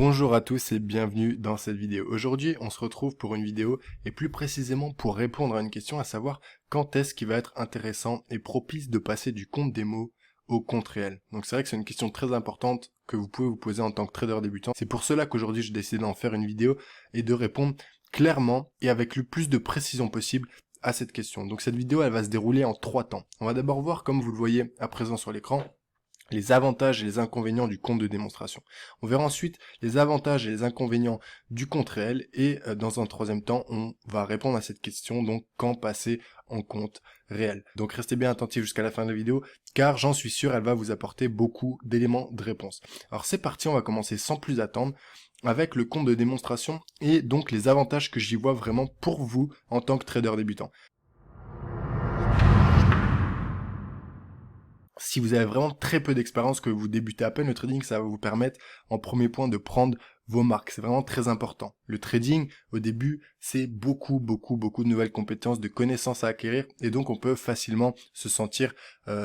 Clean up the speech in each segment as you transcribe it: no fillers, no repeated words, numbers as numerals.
Bonjour à tous et bienvenue dans cette vidéo. Aujourd'hui, on se retrouve pour une vidéo et plus précisément pour répondre à une question, à savoir quand est-ce qu'il va être intéressant et propice de passer du compte démo au compte réel. Donc c'est vrai que c'est une question très importante que vous pouvez vous poser en tant que trader débutant. C'est pour cela qu'aujourd'hui j'ai décidé d'en faire une vidéo et de répondre clairement et avec le plus de précision possible à cette question. Donc cette vidéo elle va se dérouler en 3 temps. On va d'abord voir, comme vous le voyez à présent sur l'écran, les avantages et les inconvénients du compte de démonstration. On verra ensuite les avantages et les inconvénients du compte réel et dans un troisième temps, on va répondre à cette question, donc quand passer en compte réel. Donc restez bien attentifs jusqu'à la fin de la vidéo car j'en suis sûr, elle va vous apporter beaucoup d'éléments de réponse. Alors c'est parti, on va commencer sans plus attendre avec le compte de démonstration et donc les avantages que j'y vois vraiment pour vous en tant que trader débutant. Si vous avez vraiment très peu d'expérience, que vous débutez à peine le trading, ça va vous permettre en premier point de prendre vos marques. C'est vraiment très important. Le trading, au début, c'est beaucoup de nouvelles compétences, de connaissances à acquérir et donc on peut facilement se sentir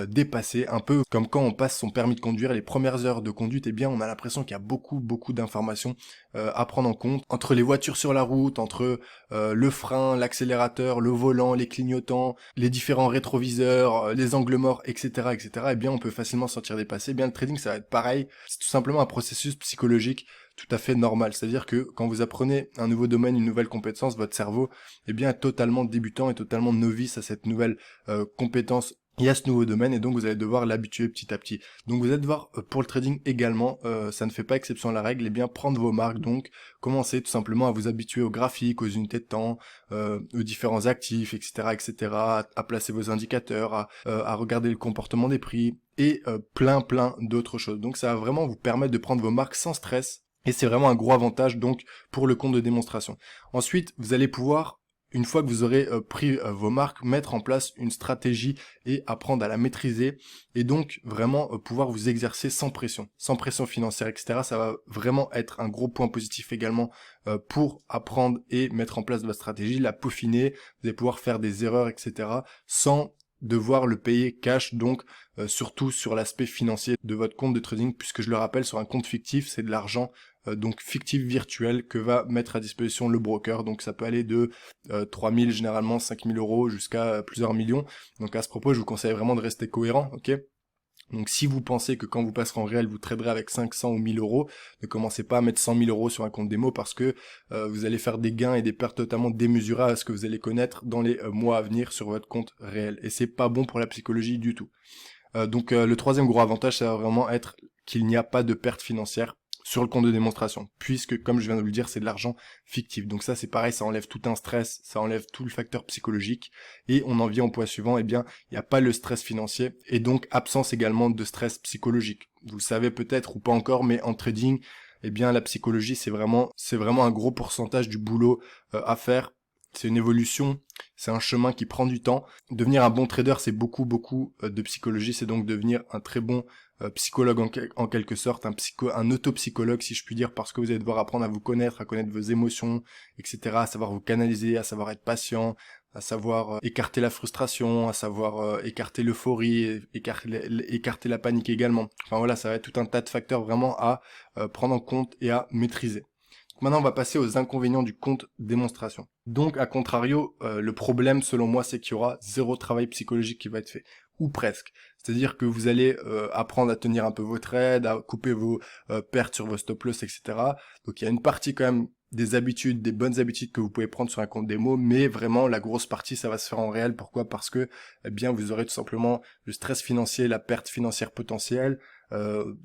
dépassé, un peu comme quand on passe son permis de conduire. Les premières heures de conduite, eh bien, on a l'impression qu'il y a beaucoup d'informations à prendre en compte. Entre les voitures sur la route, entre le frein, l'accélérateur, le volant, les clignotants, les différents rétroviseurs, les angles morts, etc., eh bien, on peut facilement se sentir dépassé. Eh bien, le trading, ça va être pareil. C'est tout simplement un processus psychologique tout à fait normal. C'est-à-dire que quand vous apprenez un nouveau domaine, une nouvelle compétence, votre cerveau, eh bien, est totalement débutant et totalement novice à cette nouvelle compétence et à ce nouveau domaine, et donc vous allez devoir l'habituer petit à petit. Donc vous allez devoir, pour le trading également, ça ne fait pas exception à la règle, et bien prendre vos marques, donc commencer tout simplement à vous habituer aux graphiques, aux unités de temps, aux différents actifs, etc., à placer vos indicateurs, à regarder le comportement des prix, et plein d'autres choses. Donc ça va vraiment vous permettre de prendre vos marques sans stress, et c'est vraiment un gros avantage donc pour le compte de démonstration. Ensuite, vous allez pouvoir, une fois que vous aurez pris vos marques, mettre en place une stratégie et apprendre à la maîtriser et donc vraiment pouvoir vous exercer sans pression financière, etc. Ça va vraiment être un gros point positif également pour apprendre et mettre en place de la stratégie, la peaufiner, vous allez pouvoir faire des erreurs, etc. sans devoir le payer cash, donc surtout sur l'aspect financier de votre compte de trading, puisque je le rappelle, sur un compte fictif, c'est de l'argent donc fictif virtuel que va mettre à disposition le broker. Donc ça peut aller de 3000, généralement 5000 euros jusqu'à plusieurs millions. Donc à ce propos, je vous conseille vraiment de rester cohérent, ok? Donc si vous pensez que quand vous passerez en réel, vous traderez avec 500 ou 1000 euros, ne commencez pas à mettre 100 000 euros sur un compte démo parce que vous allez faire des gains et des pertes totalement démesurées à ce que vous allez connaître dans les mois à venir sur votre compte réel. Et c'est pas bon pour la psychologie du tout. Donc le troisième gros avantage, ça va vraiment être qu'il n'y a pas de perte financière sur le compte de démonstration, puisque comme je viens de vous le dire, c'est de l'argent fictif. Donc ça c'est pareil, ça enlève tout un stress, ça enlève tout le facteur psychologique, et on en vient au point suivant, eh bien il n'y a pas le stress financier, et donc absence également de stress psychologique. Vous le savez peut-être ou pas encore, mais en trading, eh bien la psychologie c'est vraiment un gros pourcentage du boulot à faire. C'est une évolution, c'est un chemin qui prend du temps. Devenir un bon trader, c'est beaucoup de psychologie, c'est donc devenir un très bon psychologue en quelque sorte, un autopsychologue si je puis dire, parce que vous allez devoir apprendre à vous connaître, à connaître vos émotions, etc., à savoir vous canaliser, à savoir être patient, à savoir écarter la frustration, à savoir écarter l'euphorie, écarter la panique également. Enfin voilà, ça va être tout un tas de facteurs vraiment à prendre en compte et à maîtriser. Maintenant, on va passer aux inconvénients du compte démonstration. Donc, à contrario, le problème, selon moi, c'est qu'il y aura zéro travail psychologique qui va être fait. Ou presque. C'est-à-dire que vous allez apprendre à tenir un peu vos trades, à couper vos pertes sur vos stop-loss, etc. Donc, il y a une partie quand même des habitudes, des bonnes habitudes que vous pouvez prendre sur un compte démo, mais vraiment, la grosse partie, ça va se faire en réel. Pourquoi? Parce que, eh bien, vous aurez tout simplement le stress financier, la perte financière potentielle.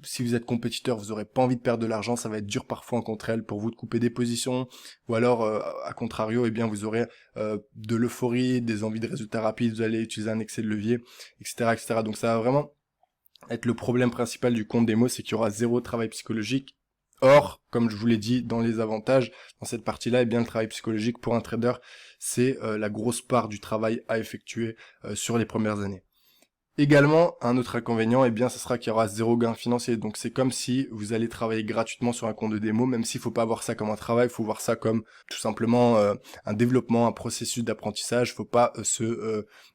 Si vous êtes compétiteur, vous aurez pas envie de perdre de l'argent, ça va être dur parfois en contre elle pour vous de couper des positions, ou alors à contrario, eh bien vous aurez de l'euphorie, des envies de résultats rapides, vous allez utiliser un excès de levier, etc. Donc ça va vraiment être le problème principal du compte démo, c'est qu'il y aura zéro travail psychologique. Or, comme je vous l'ai dit dans les avantages, dans cette partie-là, eh bien le travail psychologique pour un trader, c'est la grosse part du travail à effectuer sur les premières années. Également, un autre inconvénient, eh bien, ce sera qu'il y aura zéro gain financier. Donc, c'est comme si vous allez travailler gratuitement sur un compte de démo, même s'il faut pas voir ça comme un travail, il faut voir ça comme tout simplement un développement, un processus d'apprentissage. Faut pas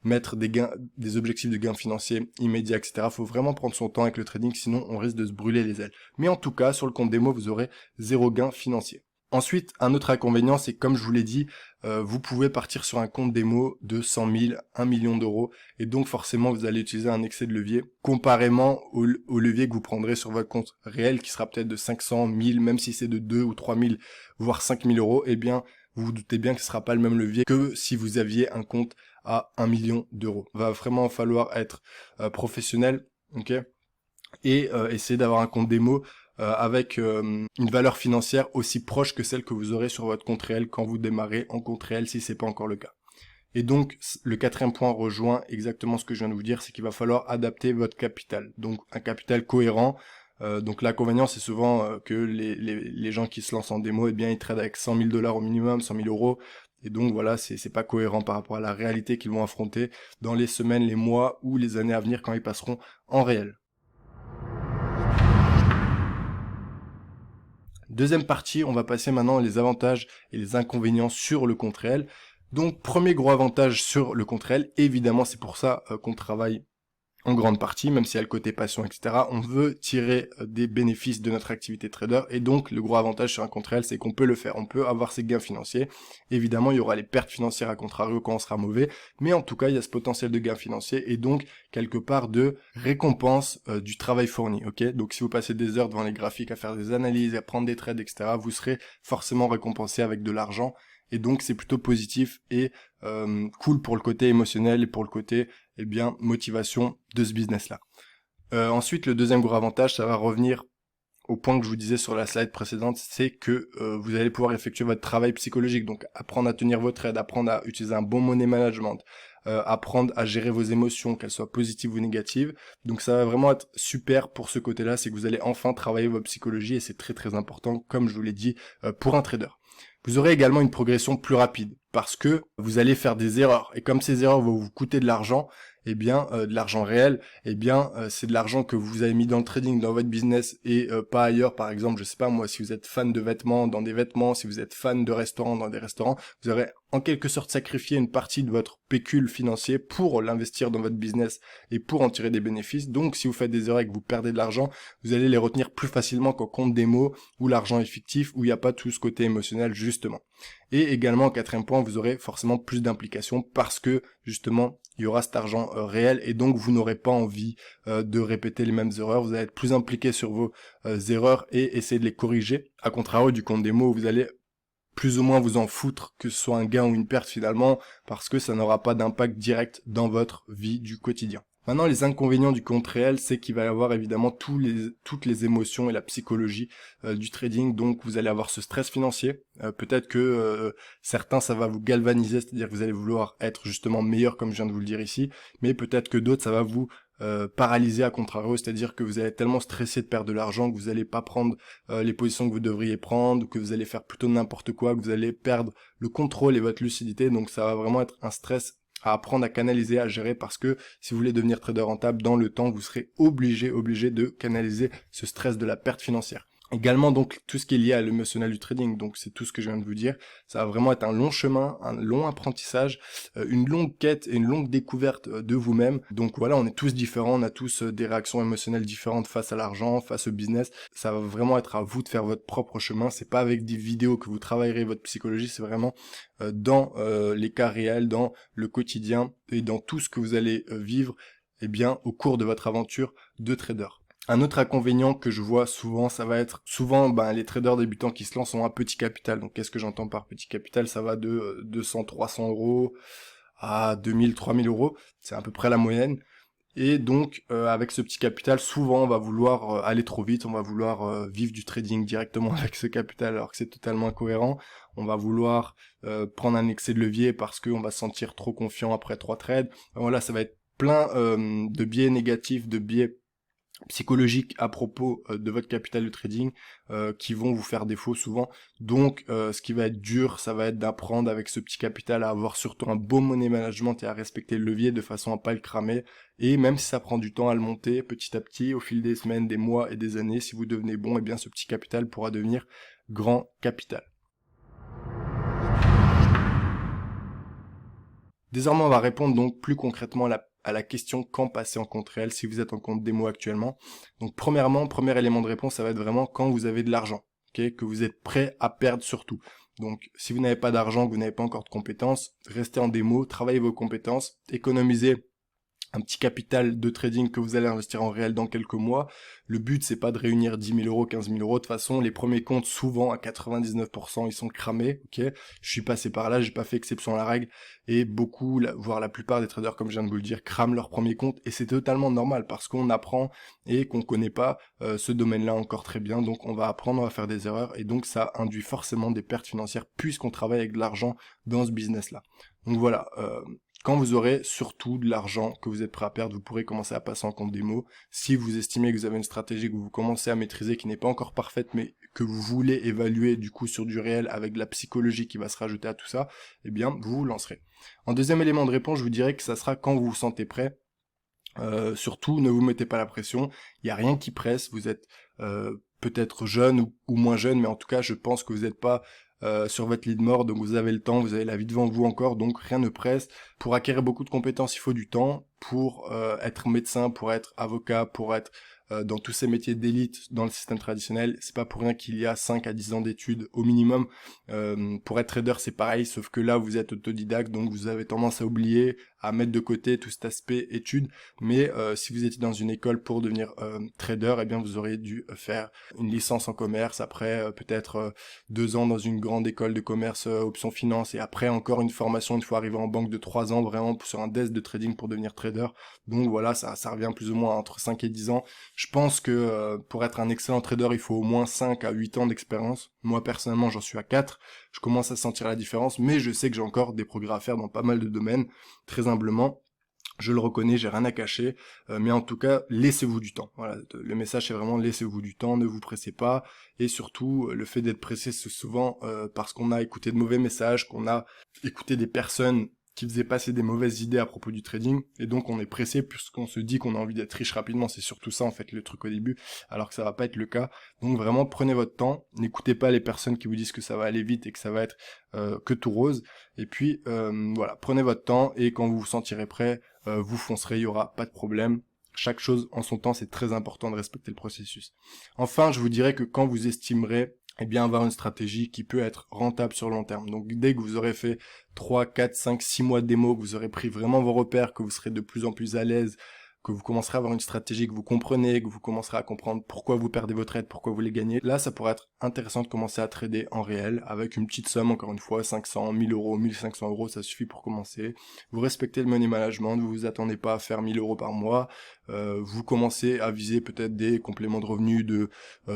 mettre des objectifs de gains financiers immédiats, etc. Faut vraiment prendre son temps avec le trading, sinon on risque de se brûler les ailes. Mais en tout cas, sur le compte démo, vous aurez zéro gain financier. Ensuite, un autre inconvénient, c'est comme je vous l'ai dit, vous pouvez partir sur un compte démo de 100 000, 1 million d'euros, et donc forcément vous allez utiliser un excès de levier, comparément au levier que vous prendrez sur votre compte réel, qui sera peut-être de 500, 1000, même si c'est de 2 ou 3 000, voire 5 000 euros, eh bien, vous vous doutez bien que ce sera pas le même levier que si vous aviez un compte à 1 million d'euros. Va vraiment falloir être professionnel, ok, et essayer d'avoir un compte démo avec une valeur financière aussi proche que celle que vous aurez sur votre compte réel quand vous démarrez en compte réel, si c'est pas encore le cas. Et donc, le quatrième point rejoint exactement ce que je viens de vous dire, c'est qu'il va falloir adapter votre capital. Donc, un capital cohérent. Donc, l'inconvénient, c'est souvent que les gens qui se lancent en démo, eh bien, ils tradent avec 100 000 dollars au minimum, 100 000 euros. Et donc, voilà, c'est pas cohérent par rapport à la réalité qu'ils vont affronter dans les semaines, les mois ou les années à venir quand ils passeront en réel. Deuxième partie, on va passer maintenant les avantages et les inconvénients sur le compte réel. Donc, premier gros avantage sur le compte réel, évidemment, c'est pour ça qu'on travaille en grande partie, même s'il y a le côté passion, etc. On veut tirer des bénéfices de notre activité trader, et donc le gros avantage sur un compte réel, c'est qu'on peut le faire, on peut avoir ses gains financiers. Évidemment, il y aura les pertes financières à contrario quand on sera mauvais, mais en tout cas, il y a ce potentiel de gains financiers, et donc quelque part de récompense du travail fourni, ok. Donc si vous passez des heures devant les graphiques à faire des analyses, à prendre des trades, etc., vous serez forcément récompensé avec de l'argent, et donc c'est plutôt positif et cool pour le côté émotionnel et pour le côté motivation de ce business-là. Ensuite, le deuxième gros avantage, ça va revenir au point que je vous disais sur la slide précédente, c'est que vous allez pouvoir effectuer votre travail psychologique, donc apprendre à tenir votre trade, apprendre à utiliser un bon money management, apprendre à gérer vos émotions, qu'elles soient positives ou négatives. Donc ça va vraiment être super pour ce côté-là, c'est que vous allez enfin travailler votre psychologie, et c'est très très important, comme je vous l'ai dit, pour un trader. Vous aurez également une progression plus rapide parce que vous allez faire des erreurs, et comme ces erreurs vont vous coûter de l'argent, de l'argent réel, c'est de l'argent que vous avez mis dans le trading, dans votre business et pas ailleurs. Par exemple, je sais pas moi, si vous êtes fan de vêtements, dans des vêtements, si vous êtes fan de restaurants, dans des restaurants, vous aurez en quelque sorte sacrifié une partie de votre pécule financier pour l'investir dans votre business et pour en tirer des bénéfices. Donc si vous faites des erreurs et que vous perdez de l'argent, vous allez les retenir plus facilement qu'en compte démo où l'argent est fictif, où il n'y a pas tout ce côté émotionnel justement. Et également, en quatrième point, vous aurez forcément plus d'implication parce que justement il y aura cet argent réel, et donc vous n'aurez pas envie de répéter les mêmes erreurs. Vous allez être plus impliqué sur vos erreurs et essayer de les corriger, à contrario du compte démo où vous allez plus ou moins vous en foutre que ce soit un gain ou une perte finalement, parce que ça n'aura pas d'impact direct dans votre vie du quotidien. Maintenant, les inconvénients du compte réel, c'est qu'il va y avoir évidemment toutes les émotions et la psychologie du trading. Donc, vous allez avoir ce stress financier. Peut-être que certains, ça va vous galvaniser, c'est-à-dire que vous allez vouloir être justement meilleur, comme je viens de vous le dire ici. Mais peut-être que d'autres, ça va vous paralyser à contrario, c'est-à-dire que vous allez être tellement stressé de perdre de l'argent que vous n'allez pas prendre les positions que vous devriez prendre, ou que vous allez faire plutôt n'importe quoi, que vous allez perdre le contrôle et votre lucidité. Donc, ça va vraiment être un stress à apprendre à canaliser, à gérer, parce que si vous voulez devenir trader rentable dans le temps, vous serez obligé de canaliser ce stress de la perte financière. Également, donc, tout ce qui est lié à l'émotionnel du trading, donc c'est tout ce que je viens de vous dire, ça va vraiment être un long chemin, un long apprentissage, une longue quête et une longue découverte de vous-même. Donc voilà, on est tous différents, on a tous des réactions émotionnelles différentes face à l'argent, face au business. Ça va vraiment être à vous de faire votre propre chemin. C'est pas avec des vidéos que vous travaillerez votre psychologie, c'est vraiment dans les cas réels, dans le quotidien et dans tout ce que vous allez vivre au cours de votre aventure de trader. Un autre inconvénient que je vois souvent, ça va être souvent les traders débutants qui se lancent ont un petit capital. Donc qu'est-ce que j'entends par petit capital? Ça va de 200, 300 euros à 2000, 3000 euros. C'est à peu près la moyenne. Et donc avec ce petit capital, souvent on va vouloir aller trop vite, on va vouloir vivre du trading directement avec ce capital alors que c'est totalement incohérent. On va vouloir prendre un excès de levier parce qu'on va se sentir trop confiant après 3 trades. Voilà, ça va être plein de biais négatifs, de biais psychologiques à propos de votre capital de trading qui vont vous faire défaut souvent. Donc ce qui va être dur, ça va être d'apprendre avec ce petit capital à avoir surtout un bon money management et à respecter le levier de façon à pas le cramer. Et même si ça prend du temps à le monter petit à petit, au fil des semaines, des mois et des années, si vous devenez bon, et bien ce petit capital pourra devenir grand capital. Désormais, on va répondre donc plus concrètement à la question quand passer en compte réel si vous êtes en compte démo actuellement. Donc premièrement, premier élément de réponse, ça va être vraiment quand vous avez de l'argent, okay, que vous êtes prêt à perdre surtout. Donc si vous n'avez pas d'argent, que vous n'avez pas encore de compétences, restez en démo, travaillez vos compétences, économisez un petit capital de trading que vous allez investir en réel dans quelques mois. Le but, c'est pas de réunir 10 000 euros, 15 000 euros. De toute façon, les premiers comptes, souvent, à 99%, ils sont cramés, ok? Je suis passé par là, j'ai pas fait exception à la règle. Et beaucoup, voire la plupart des traders, comme je viens de vous le dire, crament leur premier compte. Et c'est totalement normal parce qu'on apprend et qu'on connaît pas ce domaine-là encore très bien. Donc, on va apprendre, on va faire des erreurs. Et donc, ça induit forcément des pertes financières puisqu'on travaille avec de l'argent dans ce business-là. Donc voilà, quand vous aurez surtout de l'argent que vous êtes prêt à perdre, vous pourrez commencer à passer en compte démo. Si vous estimez que vous avez une stratégie que vous commencez à maîtriser, qui n'est pas encore parfaite, mais que vous voulez évaluer du coup sur du réel avec de la psychologie qui va se rajouter à tout ça, eh bien vous vous lancerez. En deuxième élément de réponse, je vous dirais que ça sera quand vous vous sentez prêt. Surtout, ne vous mettez pas la pression. Il n'y a rien qui presse. Vous êtes peut-être jeune ou moins jeune, mais en tout cas, je pense que vous n'êtes pas sur votre lit de mort, donc vous avez le temps, vous avez la vie devant vous encore, donc rien ne presse. Pour acquérir beaucoup de compétences, il faut du temps. Pour être médecin, pour être avocat, pour être dans tous ces métiers d'élite dans le système traditionnel, c'est pas pour rien qu'il y a 5 à 10 ans d'études au minimum. Pour être trader, c'est pareil, sauf que là, vous êtes autodidacte, donc vous avez tendance à oublier, à mettre de côté tout cet aspect études. Mais si vous étiez dans une école pour devenir trader, eh bien vous auriez dû faire une licence en commerce, après peut-être 2 ans dans une grande école de commerce option finance, et après encore une formation une fois arrivé en banque de 3 ans vraiment sur un desk de trading pour devenir trader. Donc voilà, ça revient plus ou moins entre 5 et 10 ans. Je pense que pour être un excellent trader, il faut au moins 5 à 8 ans d'expérience. Moi personnellement, j'en suis à 4. Je commence à sentir la différence, mais je sais que j'ai encore des progrès à faire dans pas mal de domaines, très humblement. Je le reconnais, j'ai rien à cacher, mais en tout cas, laissez-vous du temps. Voilà, le message c'est vraiment laissez-vous du temps, ne vous pressez pas, et surtout, le fait d'être pressé, c'est souvent parce qu'on a écouté de mauvais messages, qu'on a écouté des personnes qui faisaient passer des mauvaises idées à propos du trading, et donc on est pressé puisqu'on se dit qu'on a envie d'être riche rapidement, c'est surtout ça en fait le truc au début, alors que ça va pas être le cas. Donc vraiment, prenez votre temps, n'écoutez pas les personnes qui vous disent que ça va aller vite et que ça va être que tout rose, et puis voilà, prenez votre temps, et quand vous vous sentirez prêt, vous foncerez, il y aura pas de problème. Chaque chose en son temps, c'est très important de respecter le processus. Enfin, je vous dirais que quand vous estimerez avoir une stratégie qui peut être rentable sur le long terme. Donc dès que vous aurez fait 3, 4, 5, 6 mois de démo, que vous aurez pris vraiment vos repères, que vous serez de plus en plus à l'aise, que vous commencerez à avoir une stratégie que vous comprenez, que vous commencerez à comprendre pourquoi vous perdez votre trades, pourquoi vous les gagnez. Là, ça pourrait être intéressant de commencer à trader en réel avec une petite somme, encore une fois, 500, 1000 euros, 1500 euros, ça suffit pour commencer. Vous respectez le money management, vous vous attendez pas à faire 1000 euros par mois. Vous commencez à viser peut-être des compléments de revenus de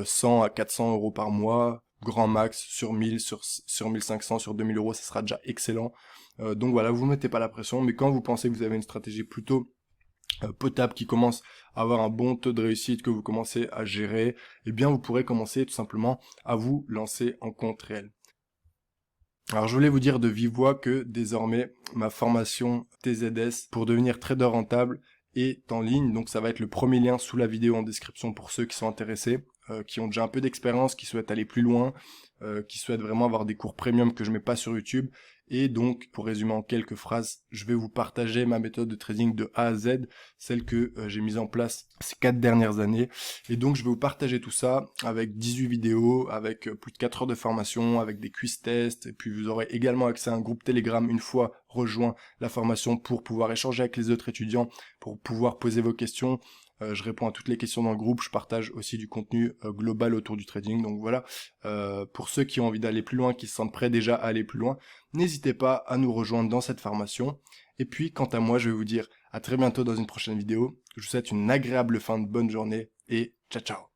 100 à 400 euros par mois, grand max sur 1000, sur 1500, sur 2000 euros, ça sera déjà excellent. Donc voilà, vous mettez pas la pression, mais quand vous pensez que vous avez une stratégie plutôt potable qui commence à avoir un bon taux de réussite que vous commencez à gérer, eh bien vous pourrez commencer tout simplement à vous lancer en compte réel. Alors je voulais vous dire de vive voix que désormais ma formation TZS pour devenir trader rentable est en ligne, donc ça va être le premier lien sous la vidéo en description pour ceux qui sont intéressés, qui ont déjà un peu d'expérience, qui souhaitent aller plus loin, qui souhaitent vraiment avoir des cours premium que je mets pas sur YouTube. Et donc, pour résumer en quelques phrases, je vais vous partager ma méthode de trading de A à Z, celle que j'ai mise en place ces 4 dernières années. Et donc, je vais vous partager tout ça avec 18 vidéos, avec plus de 4 heures de formation, avec des quiz tests. Et puis, vous aurez également accès à un groupe Telegram une fois rejoint la formation pour pouvoir échanger avec les autres étudiants, pour pouvoir poser vos questions. Je réponds à toutes les questions dans le groupe, je partage aussi du contenu global autour du trading. Donc voilà, pour ceux qui ont envie d'aller plus loin, qui se sentent prêts déjà à aller plus loin, n'hésitez pas à nous rejoindre dans cette formation. Et puis, quant à moi, je vais vous dire à très bientôt dans une prochaine vidéo. Je vous souhaite une agréable fin de bonne journée et ciao ciao.